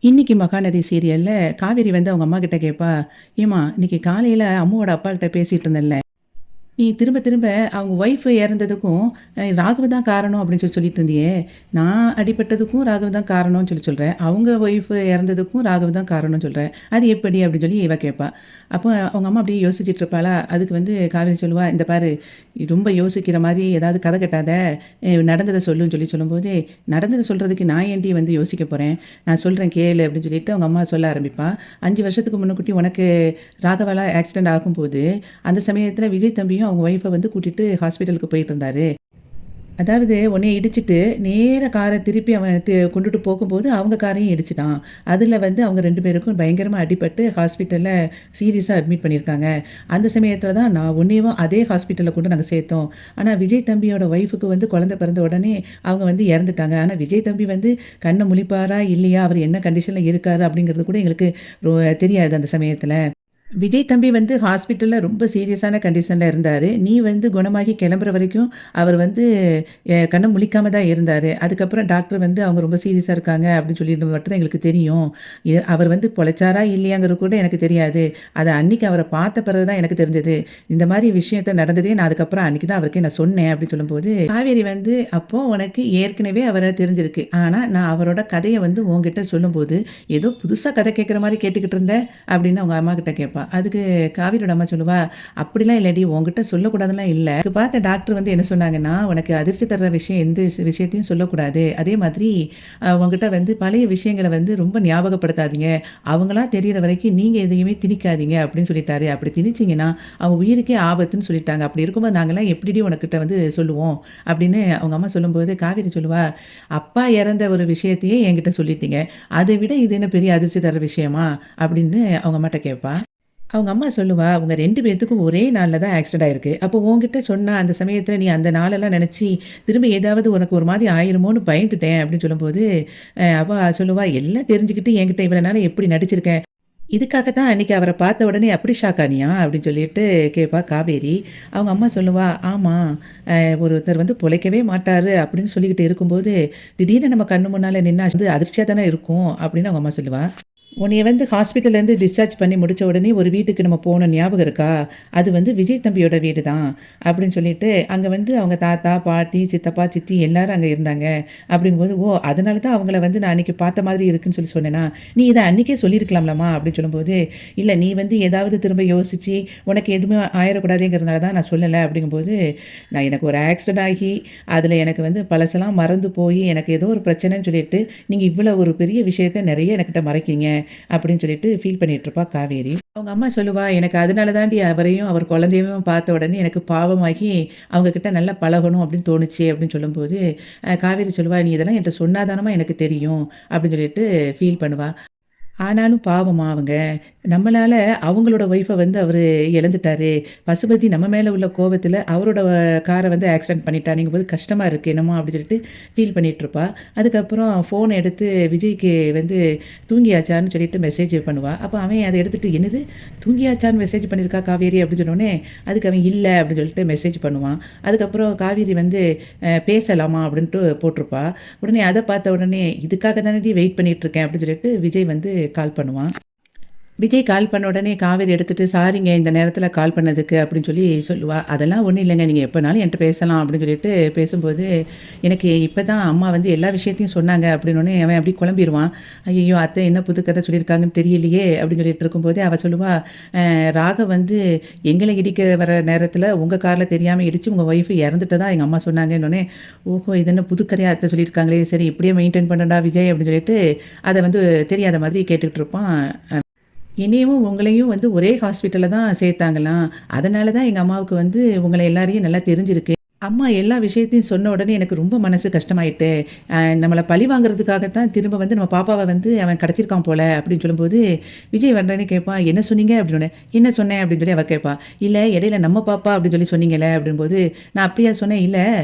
இன்னைக்கு மகாநதி சீரியல்ல காவேரி வந்து அவங்க அம்மா கிட்ட கேட்பா, "ஏம்மா இன்னைக்கு காலையில அம்முவோட அப்பா கிட்ட பேசிட்டு இருந்தேன்ல, நீ திரும்ப திரும்ப அவங்க ஒய்ஃப் இறந்ததுக்கும் ராகவ் தான் காரணம் அப்படின்னு சொல்லிட்டு இருந்தியே. நான் அடிபட்டதுக்கும் ராகவ் தான் காரணம்னு சொல்ற. அவங்க ஒய்ஃப் இறந்ததுக்கும் ராகவ் தான் காரணம்னு சொல்ற. அது எப்படி?" அப்படின்னு சொல்லி இவ கேட்பா. அப்போ அவங்க அம்மா அப்படியே யோசிச்சுட்டு இருப்பாளா. அதுக்கு வந்து காவேரி சொல்லுவா, "இந்த பாரு, ரொம்ப யோசிக்கிற மாதிரி ஏதாவது கதை கட்டாத. நடந்ததை சொல்லுன்னு சொல்லும்போது, நடந்ததை சொல்றதுக்கு நான் ஏன்டி வந்து யோசிக்க போறேன். நான் சொல்றேன் கேளு அப்படின்னு சொல்லிட்டு அவங்க அம்மா சொல்ல ஆரம்பிப்பா. 5 வருஷத்துக்கு முன்னக்கூட்டி உனக்கு ராகவால ஆக்சிடென்ட் ஆகும்போது, அந்த சமயத்தில விஜய் தம்பியும் அவங்க ஒய்ஃப வந்து கூட்டிட்டு ஹாஸ்பிட்டலுக்கு போயிட்டு இருந்தாரு. அதாவது உன்னைய இடிச்சுட்டு நேரா கார திருப்பி அவன் கொண்டுட்டு போகும்போது அவங்க காரையும் இடிச்சுட்டான். அதில வந்து அவங்க 2 பேருக்கும் பயங்கரமா அடிபட்டு ஹாஸ்பிட்டல்ல சீரியஸா அட்மிட் பண்ணியிருக்காங்க. அந்த சமயத்தில தான் நான் உன்னையும் அதே ஹாஸ்பிட்டல்ல கொண்டு நாங்க சேர்த்தோம். ஆனா விஜய் தம்பியோட ஒய்ஃப்க்கு வந்து குழந்தை பிறந்த உடனே அவங்க வந்து இறந்துட்டாங்க. ஆனா விஜய் தம்பி வந்து கண்ண முழிப்பாரா? இல்லையா? அவர் என்ன கண்டிஷன்ல இருக்காரு? அப்படிங்கிறது கூட எங்களுக்கு தெரியாது அந்த சமயத்தில. விஜய் தம்பி வந்து ஹாஸ்பிட்டல்ல ரொம்ப சீரியஸான கண்டிஷன்ல இருந்தாரு. நீ வந்து குணமாகி கிளம்புற வரைக்கும் அவர் வந்து கண்ண முழிக்காம தான் இருந்தாரு. அதுக்கப்புறம் டாக்டர் வந்து அவங்க ரொம்ப சீரியஸா இருக்காங்க அப்படின்னு சொல்லிட்டு மட்டும் தான் எங்களுக்கு தெரியும். அவர் வந்து பொழைச்சாரா இல்லையாங்கிறது கூட எனக்கு தெரியாது. அது அன்னைக்கு அவர பார்த்த பிறகு தான் எனக்கு தெரிஞ்சது. இந்த மாரி விஷயத்த நடந்ததே நான் அதுக்கப்புறம் அன்னைக்கு தான் அவருக்கே நான் சொன்னேன் அப்படின்னு சொல்லும்போது, காவேரி வந்து அப்போ உனக்கு ஏற்கனவே அவர தெரிஞ்சிருக்கு. ஆனா நான் அவரோட கதைய வந்து உன்கிட்ட சொல்லும்போது, ஏதோ புதுசா கதை கேட்குற மாரி கேட்டுக்கிட்டு இருந்த அப்படின்னு அவங்க அம்மாகிட்ட கேட்பா. அதுக்கு காவேரியோட அம்மா சொல்லுவா, "அப்படிலாம் இல்லடி, உன்கிட்ட சொல்லக்கூடாதுலாம் இல்ல. எனக்கு பார்த்த டாக்டர் வந்து என்ன சொன்னாங்கன்னா, உனக்கு அதிர்ச்சி தர்ற விஷயம் எந்த விஷயத்தையும் சொல்லக்கூடாது. அதே மாதிரி உன்கிட்ட வந்து பழைய விஷயங்கள வந்து ரொம்ப ஞாபகப்படுத்தாதீங்க. அவங்களா தெரியிற வரைக்கும் நீங்க எதையுமே திணிக்காதீங்க" அப்படின்னு சொல்லிட்டாரு. அப்படி திணிச்சீங்கன்னா, அவங்க உயிருக்கே ஆபத்துன்னு சொல்லிட்டாங்க. அப்படி இருக்கும்போது நாங்கலாம் எப்படிடி உனக்கிட்ட வந்து சொல்லுவோம்? அப்படின்னு அவங்க அம்மா சொல்லும்போது, காவேரி சொல்லுவா, "அப்பா இறந்த ஒரு விஷயத்தையே என்கிட்ட சொல்லிட்டீங்க. அதை விட இது என்ன பெரிய அதிர்ச்சி தர்ற விஷயமா?" அப்படின்னு அவங்க அம்மாட்ட கேட்பா. அவங்க அம்மா சொல்லுவா, "அவங்க 2 பேத்துக்கும் ஒரே நாள்ல தான் ஆக்சிடென்ட் ஆயிருக்கு. அப்போ உன்கிட்ட சொன்னா அந்த சமயத்தில நீ அந்த நாளெல்லாம் நெனச்சு, திரும்ப ஏதாவது உனக்கு ஒரு மாதிரி ஆயிருமோன்னு பயந்துட்டேன்" அப்படின்னு சொல்லும்போது, அவ சொல்லுவா, "எல்லாம் தெரிஞ்சுக்கிட்டு என்கிட்ட இவ்வளோ நாள் எப்படி நடிச்சிருக்க? இதுக்காக தான் அன்னைக்கு அவர பார்த்த உடனே அப்படி ஷாக் ஆனியா?" அப்படின்னு சொல்லிட்டு கேட்பா காவேரி. அவங்க அம்மா சொல்லுவா, "ஆமா, ஒருத்தர் வந்து பொழைக்கவே மாட்டாரு அப்படின்னு சொல்லிக்கிட்டு இருக்கும்போது, திடீர்னு நம்ம கண்ணு முன்னால நின்னா அது அதிர்ச்சியா தானே இருக்கும்" அப்படின்னு அவங்க அம்மா சொல்லுவா. உன்னைய வந்து ஹாஸ்பிட்டல்லேருந்து டிஸ்சார்ஜ் பண்ணி முடிச்ச உடனே ஒரு வீட்டுக்கு நம்ம போனோம் ஞாபகம் இருக்கா? அது வந்து விஜய் தம்பியோட வீடு தான். அப்படின்னு சொல்லிட்டு, அங்க வந்து அவங்க தாத்தா, பாட்டி, சித்தப்பா, சித்தி எல்லாரும் அங்க இருந்தாங்க. அப்படிங்கும்போது, "ஓ! அதனால தான் அவங்கள வந்து நான் அன்னைக்கு பார்த்த மாதிரி இருக்குன்னு சொன்னேனா? நீ இத அன்னைக்கே சொல்லியிருக்கலாம்லம்மா" அப்படின்னு சொல்லும்போது, "இல்ல நீ வந்து ஏதாவது திரும்ப யோசிச்சு, உனக்கு எதுவுமே ஆயிறக்கூடாதுங்கிறதுனால தான் நான் சொல்லல" அப்படிங்கும்போது, நான் எனக்கு ஒரு ஆக்சிடென்ட் ஆகி, அதில எனக்கு வந்து பழசெல்லாம் மறந்து போயி, எனக்கு ஏதோ ஒரு பிரச்சனைன்னு சொல்லிட்டு, நீங்க இவ்வளோ ஒரு பெரிய விஷயத்த நெறைய எனக்கிட்ட மறைக்கிறீங்க. அப்படின்னு சொல்லிட்டு ஃபீல் பண்ணிட்டுருப்பா காவேரி. அவங்க அம்மா சொல்லுவா, "எனக்கு அதனால தாண்டி அவரையும், அவர் குழந்தையவும் பார்த்த உடனே எனக்கு பாவமாகி, அவங்க கிட்ட நல்லா பழகணும் அப்படின்னு தோணுச்சு" அப்படின்னு சொல்லும்போது, காவேரி சொல்லுவா, "நீ இதெல்லாம் என்ட்ட சொன்னா தானம்மா எனக்கு தெரியும்" அப்படின்னு சொல்லிட்டு ஃபீல் பண்ணுவா. ஆனாலும் பாவமா அவங்க. நம்மளால அவங்களோட ஒய்ஃப வந்து அவரு இழந்துட்டாரு. பசுபதி நம்ம மேல உள்ள கோவத்தில அவரோட கார வந்து ஆக்சிடென்ட் பண்ணிட்டானேங்கும்போது கஷ்டமா இருக்கு என்னமோ அப்படின்னு சொல்லிட்டு ஃபீல் பண்ணிட்டுருப்பா. அதுக்கப்புறம் ஃபோன் எடுத்து விஜய்க்கு வந்து தூங்கியாச்சான்னு சொல்லிட்டு மெசேஜ் பண்ணுவா. அப்போ அவன் அத எடுத்துட்டு "என்னது தூங்கியாச்சான்னு மெசேஜ் பண்ணியிருக்கா காவேரி" அப்படின்னு சொன்னோனே, அதுக்கு அவன் "இல்ல" அப்படின்னு சொல்லிட்டு மெசேஜ் பண்ணுவான். அதுக்கப்புறம் காவேரி வந்து பேசலாமா அப்படின்ட்டு போட்டிருப்பா. உடனே அத பார்த்த உடனே "இதுக்காக தானடி வெயிட் பண்ணிட்டுருக்கேன்" அப்படின்னு சொல்லிட்டு விஜய் வந்து கால் பண்ணுவான். விஜய் கால் பண்ண உடனே காவேரி எடுத்துட்டு, "சாரிங்க இந்த நேரத்தில கால் பண்ணதுக்கு" அப்படின்னு சொல்லி சொல்லுவா. "அதெல்லாம் ஒண்ணும் இல்லங்க. நீங்க எப்பனாலும் என்ட்ட பேசலாம்" அப்படின்னு சொல்லிட்டு பேசும்போது, எனக்கு இப்ப தான் அம்மா வந்து எல்லா விஷயத்தையும் சொன்னாங்க அப்படின்னோனே, அவன் அப்படியே குழம்பிருவான். "ஐயய்யோ! அத்தை என்ன புது கதை சொல்லியிருக்காங்கன்னு தெரியலையே" அப்படின்னு சொல்லிட்டு இருக்கும்போதே, அவ சொல்லுவா, ராகவ் வந்து எங்கள இடிக்க வர நேரத்தில உங்க கார்ல தெரியாம இடிச்சு உங்க ஒய்ஃப் இறந்துட்டதா எங்க அம்மா சொன்னாங்கன்னோனே, "ஓஹோ! இது என்ன புது கதையா அத்தை சொல்லியிருக்காங்களே! சரி இப்படியே மெயின்டெயின் பண்ணுடா விஜய்" அப்படின்னு சொல்லிட்டு, அத வந்து தெரியாத மாதிரி கேட்டுட்டு இருப்பான். என்னையும் உங்களையும் வந்து ஒரே ஹாஸ்பிட்டல்ல தான் சேர்த்தாங்களாம். அதனால தான் எங்க அம்மாவுக்கு வந்து உங்கள எல்லாரையும் நல்லா தெரிஞ்சிருக்கு. அம்மா எல்லா விஷயத்தையும் சொன்ன உடனே எனக்கு ரொம்ப மனசு கஷ்டமாயிட்டு. நம்மள பழி வாங்குறதுக்காக தான் திரும்ப வந்து நம்ம பாப்பாவ வந்து அவன் கடத்தியிருக்கான் போல அப்படின்னு சொல்லும்போது, விஜய் வந்தோனே கேட்பான், "என்ன சொன்னீங்க?" அப்படின்னோனே, "என்ன சொன்னேன்?" அப்படின்னு சொல்லி அவ கேட்பா. "இல்ல இடையில நம்ம பாப்பா அப்படின்னு சொல்லி சொன்னீங்கல்ல" அப்படிங்கும்போது, "நான் அப்படியா சொன்னேன்?" "இல்ல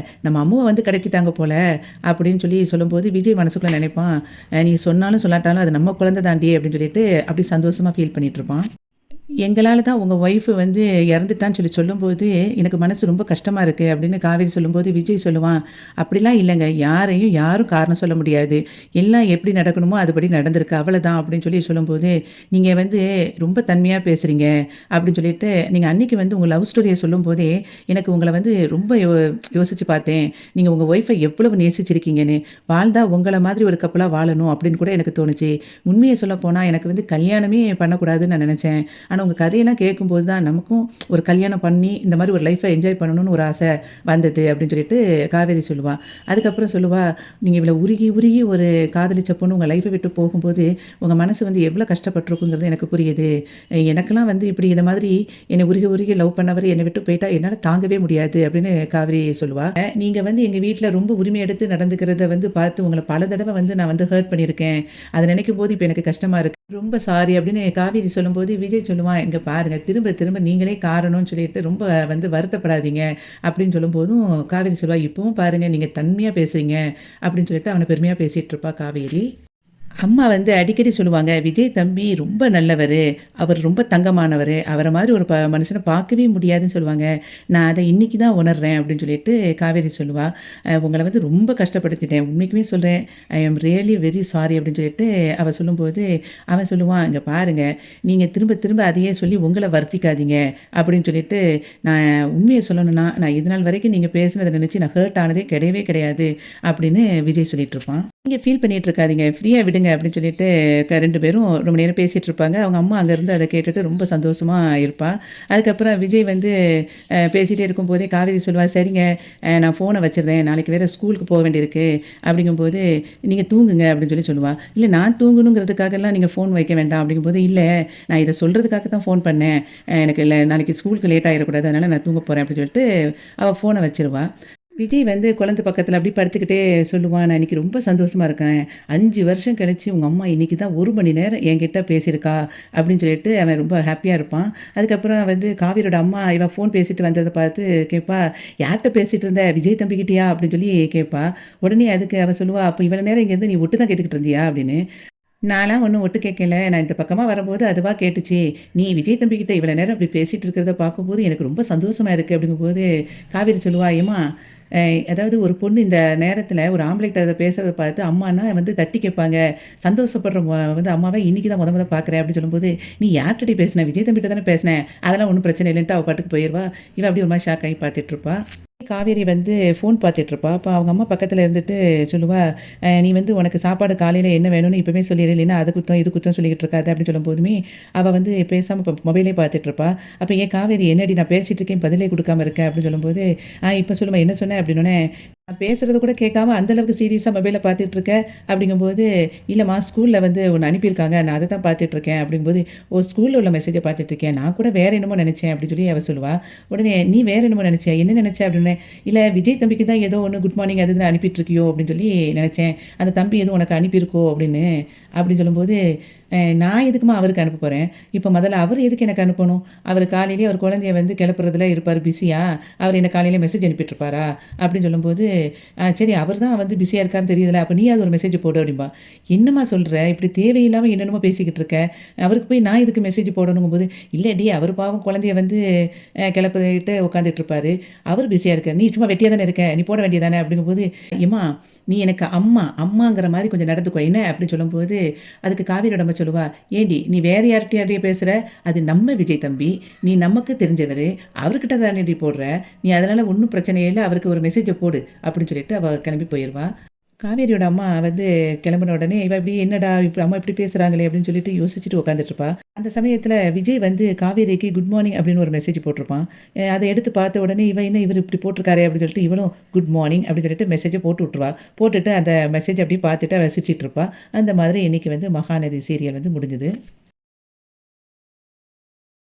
நம்ம அம்முவ வந்து கடத்திட்டாங்க போல" அப்படின்னு சொல்லி சொல்லும்போது, விஜய் மனசுக்குள்ள நினைப்பான், "நீ சொன்னாலும் சொல்லாட்டாலும் அது நம்ம குழந்தை தாண்டி" அப்படின்னு சொல்லிட்டு அப்படி சந்தோஷமா ஃபீல் பண்ணிட்டு இருப்பான். எங்களால தான் உங்க ஒய்ஃப் வந்து இறந்துட்டான்னு சொல்லும்போது, எனக்கு மனசு ரொம்ப கஷ்டமா இருக்கு அப்படின்னு காவேரி சொல்லும்போது, விஜய் சொல்லுவான், "அப்படிலாம் இல்லங்க. யாரையும் யாரும் காரணம் சொல்ல முடியாது. எல்லாம் எப்படி நடக்கணுமோ அதுபடி நடந்திருக்கு. அவ்வளதான்." அப்படின்னு சொல்லும்போது, "நீங்க வந்து ரொம்ப தன்மையா பேசுறீங்க." அப்படின்னு சொல்லிட்டு, நீங்க அன்னைக்கு வந்து உங்க லவ் ஸ்டோரிய சொல்லும்போதே, எனக்கு உங்கள வந்து ரொம்ப யோசிச்சு பார்த்தேன். நீங்க உங்க ஒய்ஃப எவ்வளவு நேசிச்சிருக்கீங்கன்னு. வாழ்ந்தா உங்கள மாதிரி ஒரு கப்பலா வாழணும் அப்படின்னு கூட எனக்கு தோணுச்சு. உண்மைய சொல்லப்போனா எனக்கு வந்து கல்யாணமே பண்ணக்கூடாதுன்னு நான் நெனச்சேன். ஆனா, உங்க கதையெல்லாம் கேட்கும்போது தான் நமக்கும் ஒரு கல்யாணம் பண்ணி, இந்த மாரி ஒரு லைஃப்ப என்ஜாய் பண்ணணும்னு ஒரு ஆசை வந்தது அப்படின்னு சொல்லிட்டு காவேரி சொல்லுவா. அதுக்கப்புறம் சொல்லுவா, "நீங்க இவ்வளோ உருகி உருகி ஒரு காதலிச்ச பொண்ணு உங்க லைஃப்ப விட்டு போகும்போது, உங்க மனசு வந்து எவ்வளோ கஷ்டப்பட்டுருக்குங்கிறது எனக்கு புரியுது. எனக்கெல்லாம் வந்து இப்படி இந்த மாதிரி என்னை உருகி உருகி லவ் பண்ணவரு என்னை விட்டு போயிட்டா என்னால தாங்கவே முடியாது." அப்படின்னு காவேரி சொல்லுவா. நீங்க வந்து எங்க வீட்ல ரொம்ப உரிமை எடுத்து நடந்துக்கிறத வந்து பார்த்து உங்கள பல தடவ வந்து நான் வந்து ஹர்ட் பண்ணியிருக்கேன். அத நினைக்கும்போது இப்ப எனக்கு கஷ்டமா இருக்கு. ரொம்ப சாரி அப்படின்னு காவேரி சொல்லும்போது, விஜய் சொல்லுவான், "இங்க பாருங்க திரும்ப திரும்ப நீங்களே காரணம்னு சொல்லிட்டு ரொம்ப வந்து வருத்தப்படாதீங்க." அப்படின்னு சொல்லும்போதும் காவேரி சொல்லுவா, "இப்பவும் பாருங்க நீங்க தன்மையா பேசுறீங்க." அப்படின்னு சொல்லிட்டு அவன பெருமையா பேசிட்டு இருப்பா காவேரி. அம்மா வந்து அடிக்கடி சொல்லுவாங்க, "விஜய் தம்பி ரொம்ப நல்லவரு. அவர் ரொம்ப தங்கமானவரு. அவர மாரி ஒரு மனுஷன பார்க்கவே முடியாதுன்னு" சொல்லுவாங்க. நான் அத இன்னைக்கு தான் உணர்றேன் அப்படின்னு சொல்லிட்டு காவேரி சொல்லுவா. உங்கள வந்து ரொம்ப கஷ்டப்படுத்திட்டேன். உண்மைக்குமே சொல்றேன். ஐ அம் ரியலி வெரி சாரி" அப்படின்னு சொல்லிட்டு அவ சொல்லும்போது, அவன் சொல்லுவான், "இங்க பாருங்க, நீங்க திரும்ப திரும்ப அதையே சொல்லி உங்கள வருத்திக்காதீங்க." அப்படின்னு சொல்லிட்டு, "நான் உண்மைய சொல்லணும்னா, நான் இதுநாள் வரைக்கும் நீங்க பேசினத நினைச்சு நான் ஹர்ட் ஆனதே கிடையவே கிடையாது." அப்படின்னு விஜய் சொல்லிட்டு இருப்பான். நீங்க ஃபீல் பண்ணிட்டு இருக்காதீங்க. ஃப்ரீயா விடுங்க அப்படின்னு சொல்லிட்டு 2 பேரும் ரொம்ப நேரம் பேசிட்டு இருப்பாங்க. அவங்க அம்மா அங்கருந்து அத கேட்டுட்டு ரொம்ப சந்தோஷமா இருப்பா. அதுக்கப்புறம் விஜய் வந்து பேசிட்டே இருக்கும்போதே காவேரி சொல்லுவா, "சரிங்க, நான் ஃபோன வச்சுருந்தேன். நாளைக்கு வேற ஸ்கூலுக்கு போ வேண்டியிருக்கு." அப்படிங்கும்போது, "நீங்க தூங்குங்க." அப்படின்னு சொல்லுவா. "இல்ல நான் தூங்கணுங்கிறதுக்காகலாம் நீங்க ஃபோன் வைக்க வேண்டாம்." அப்படிங்கும்போது, "இல்ல நான் இத சொல்றதுக்காக தான் ஃபோன் பண்ணேன். எனக்கு நாளைக்கு ஸ்கூலுக்கு லேட் ஆயிறக்கூடாது. அதனால நான் தூங்க போறேன்." அப்படின்னு சொல்லிட்டு அவ ஃபோன வச்சுருவா. விஜய் வந்து குழந்தை பக்கத்துல அப்படியே படுத்துக்கிட்டே சொல்லுவான், "நான் இன்னைக்கு ரொம்ப சந்தோஷமா இருக்கேன். 5 வருஷம் கழிச்சு உங்க அம்மா இன்னைக்கு தான் 1 மணி நேரம் என்கிட்ட பேசியிருக்கா." அப்படின்னு சொல்லிட்டு அவன் ரொம்ப ஹேப்பியா இருப்பான். அதுக்கப்புறம் வந்து காவிரியோட அம்மா இவன் ஃபோன் பேசிட்டு வந்தத பார்த்து கேட்பா, "யார்ட்ட பேசிட்டு இருந்த? விஜய் தம்பிகிட்டயா?" அப்படின்னு சொல்லி கேட்பா. உடனே அதுக்கு அவ சொல்லுவா, "அப்ப இவ்வளோ நேரம் இங்கேருந்து நீ ஒட்டு தான் கேட்டுக்கிட்டு இருந்தியா?" அப்படின்னு. "நான்லாம் ஒண்ணும் ஒட்டு கேட்கல. நான் இந்த பக்கமா வரும்போது அதுவா கேட்டுச்சு. நீ விஜய் தம்பிகிட்ட இவ்வளோ நேரம் இப்படி பேசிட்டு இருக்கிறத பார்க்கும்போது எனக்கு ரொம்ப சந்தோஷமா இருக்கு." அப்படிங்கும்போது காவேரி சொல்லுவா, "ஏம்மா, அ அதாவது ஒரு பொண்ணு இந்த நேரத்தில ஒரு ஆம்பளைட்ட அத பேசுறத பார்த்து அம்மானா வந்து தட்டி கேட்பாங்க. சந்தோஷப்படுற வந்து அம்மாவ இன்னைக்கு தான் மொத பார்க்குறேன்." அப்படின்னு சொல்லும்போது, "நீ யார்ட்டடி பேசின? விஜய் தம்பிட்ட தானே பேசின. அதெல்லாம் ஒண்ணும் பிரச்சனை இல்லன்ட்டு" அவ பாட்டுக்கு போயிருவா. இவ அப்படியே ஒரு மாரி ஷாக் ஆகி பார்த்துட்டு இருப்பா. காவேரி வந்து ஃபோன் பார்த்துட்ருப்பா. அப்ப அவங்க அம்மா பக்கத்துல இருந்துட்டு சொல்லுவா, "நீ வந்து உனக்கு சாப்பாடு காலையில என்ன வேணும்னு இப்பவே சொல்லிரு. இல்லைன்னா அது குத்தம், இது குத்தம் சொல்லிக்கிட்டு இருக்காத." அப்படின்னு சொல்லும்போதுமே, அவ வந்து பேசாம இப்ப மொபைலே பார்த்துட்ருப்பா. அப்ப "ஏன் காவேரி என்னடி நான் பேசிட்டு இருக்கேன், பதிலே குடுக்காம இருக்க?" அப்படின்னு சொல்லும்போது, இப்ப சொல்லும்மா என்ன சொன்ன?" அப்படின்னோனே, "நான் பேசுறது கூட கேட்காம அந்த அளவுக்கு சீரியஸா மொபைல பார்த்துட்டு இருக்க." அப்படிங்கும்போது, "இல்லம்மா ஸ்கூல்ல வந்து ஒண்ணு அனுப்பியிருக்காங்க. நான் அத தான் பார்த்துட்டு இருக்கேன்." அப்படிங்கும்போது, "ஓ! ஸ்கூல்ல உள்ள மெசேஜ பார்த்துட்டு இருக்கியா? நான் கூட வேற என்னமோ நெனச்சேன்." அப்படின்னு சொல்லி அவ சொல்லுவா. உடனே, "நீ வேற என்னமோ நெனச்சியா? என்ன நெனச்ச?" அப்படின்னேன். "இல்ல விஜய் தம்பிக்கு தான் ஏதோ ஒண்ணு குட் மார்னிங் அது இதுன்னு அனுப்பிட்டு இருக்கியோ அப்படின்னு சொல்லி நெனச்சேன். அந்த தம்பி எதுவும் உனக்கு அனுப்பியிருக்கோ அப்படின்னு." அப்படின்னு சொல்லும்போது, நான் எதுக்கும்மா அவருக்கு அனுப்ப போறேன்? இப்ப முதல்ல அவரு எதுக்கு எனக்கு அனுப்பணும்? அவரு காலையிலேயே அவர் குழந்தைய வந்து கிளப்புறதுல இருப்பாரு பிஸியா? அவரு என்ன காலையில மெசேஜ் அனுப்பிட்டு இருப்பாரா? அப்படின்னு சொல்லும்போது, சரி அவர் தான் வந்து பிஸியா இருக்காருன்னு தெரியுதுல்ல. அப்ப நீயாவது ஒரு மெசேஜ் போடு" அப்படிம்பா. "என்னம்மா சொல்ற? இப்படி தேவையில்லாம என்னென்னமோ பேசிக்கிட்டு இருக்க. அவருக்கு போய் நான் எதுக்கு மெசேஜ் போடணுங்கும்போது" "இல்லடி அவரு பாவம் குழந்தைய வந்து கிளப்பிட்டு உட்காந்துட்டு இருப்பாரு. அவரு பிஸியா இருக்காரு. நீ சும்மா வெட்டியா தானே இருக்க. நீ போட வேண்டியது தானே" அப்படிங்கும்போது, "எம்மா நீ எனக்கு அம்மா, அம்மாங்கிற மாரி கொஞ்சம் நடந்துக்கோ என்ன?" அப்படின்னு சொல்லும்போது, அதுக்கு காவிரியோட அம்மா சொல்லுவா, "ஏண்டி நீ வேற யார்ட்டயாடி பேசுற? அது நம்ம விஜய் தம்பி. நீ நமக்கு தெரிஞ்சவரு. அவர்கிட்ட தானேடி போடுற. நீ அதனால ஒண்ணும் பிரச்சனை இல்ல. அவருக்கு ஒரு மெசேஜ போடு." அப்படின்னு சொல்லிட்டு அவ கிளம்பி போயிருவா. காவேரியோட அம்மா வந்து கிளம்புன உடனே, இவ இப்படி "என்னடா இப்ப அம்மா இப்படி பேசுறாங்களே!" அப்படின்னு சொல்லிட்டு யோசிச்சுட்டு உட்காந்துட்டுருப்பா. அந்த சமயத்தில விஜய் வந்து காவேரிக்கு குட் மார்னிங் அப்படின்னு ஒரு மெசேஜ் போட்டிருப்பான். அத எடுத்து பார்த்த உடனே, இவ என்ன இவரு இப்படி போட்டிருக்காரே அப்படின்னு சொல்லிட்டு, இவளும் குட் மார்னிங் அப்படின்னு சொல்லிட்டு மெசேஜ போட்டு விட்டுருவா. போட்டுட்டு அந்த மெசேஜ் அப்படியே பார்த்துட்டு அவ சிரிச்சுட்டு இருப்பா. அந்த மாதிரி இன்னைக்கு வந்து மகாநதி சீரியல் வந்து முடிஞ்சது.